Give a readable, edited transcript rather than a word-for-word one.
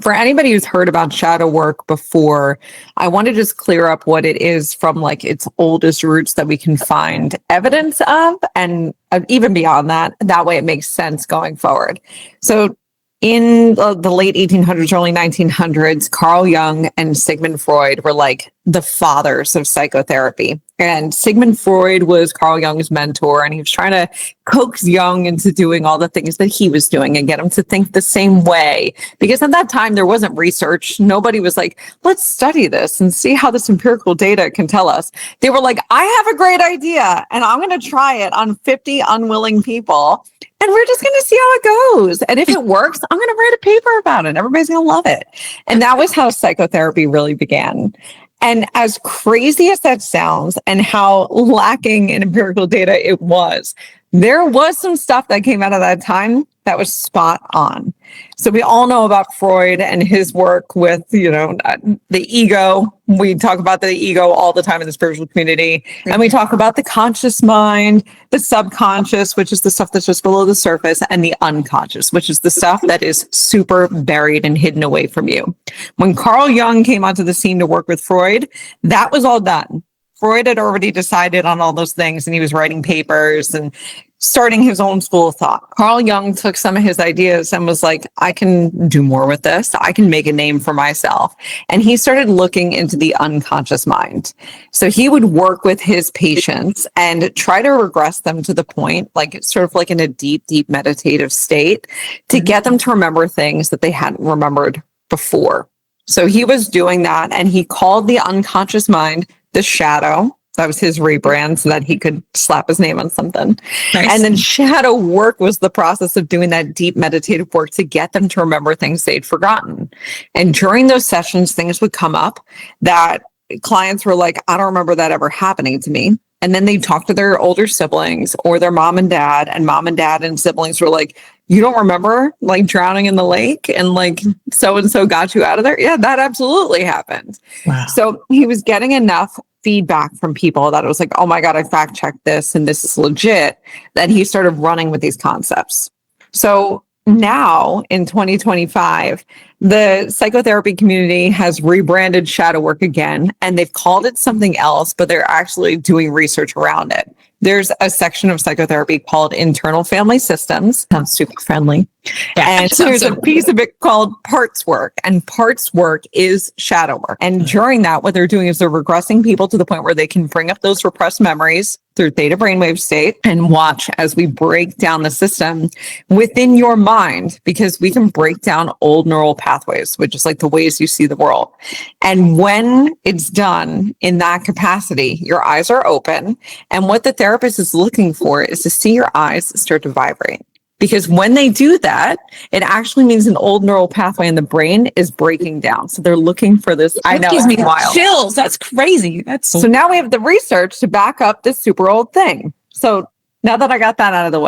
For anybody who's heard about shadow work before, I want to just clear up what it is from like its oldest roots that we can find evidence of, and even beyond that. That way it makes sense going forward. So in the late 1800s, early 1900s, Carl Jung and Sigmund Freud were like the fathers of psychotherapy. And Sigmund Freud was Carl Jung's mentor, and he was trying to coax Jung into doing all the things that he was doing and get him to think the same way. Because at that time, there wasn't research. Nobody was like, let's study this and see how this empirical data can tell us. They were like, I have a great idea, and I'm going to try it on 50 unwilling people. And we're just going to see how it goes. And if it works, I'm going to write a paper about it. Everybody's going to love it. And that was how psychotherapy really began. And as crazy as that sounds and how lacking in empirical data it was, there was some stuff that came out of that time that was spot on. So we all know about Freud and his work with, the ego. We talk about the ego all the time in the spiritual community. And we talk about the conscious mind, the subconscious, which is the stuff that's just below the surface, and the unconscious, which is the stuff that is super buried and hidden away from you. When Carl Jung came onto the scene to work with Freud, that was all done. Freud had already decided on all those things, and he was writing papers and starting his own school of thought. Carl Jung took some of his ideas and was like, I can do more with this. I can make a name for myself. And he started looking into the unconscious mind. So he would work with his patients and try to regress them to the point, like sort of like in a deep, deep meditative state, to get them to remember things that they hadn't remembered before. So he was doing that, and he called the unconscious mind the shadow. That was his rebrand so that he could slap his name on something. Nice. And then shadow work was the process of doing that deep meditative work to get them to remember things they'd forgotten. And during those sessions, things would come up that clients were like, I don't remember that ever happening to me. And then they'd talk to their older siblings or their mom and dad and siblings were like, you don't remember like drowning in the lake and like so-and-so got you out of there? Yeah, that absolutely happened. Wow. So he was getting enough feedback from people that it was like, oh my God, I fact checked this and this is legit, that he started running with these concepts. So now in 2025, the psychotherapy community has rebranded shadow work again, and they've called it something else, but they're actually doing research around it. There's a section of psychotherapy called internal family systems. Sounds super friendly. Yeah, and there's a piece of it called parts work, and parts work is shadow work. And during that, what they're doing is they're regressing people to the point where they can bring up those repressed memories through theta brainwave state and watch as we break down the system within your mind, because we can break down old neural pathways, which is like the ways you see the world. And when it's done in that capacity, your eyes are open. And what the therapist is looking for is to see your eyes start to vibrate. Because when they do that, it actually means an old neural pathway in the brain is breaking down. So they're looking for this. I know, gives me wild chills. That's crazy. So now we have the research to back up this super old thing. So now that I got that out of the way,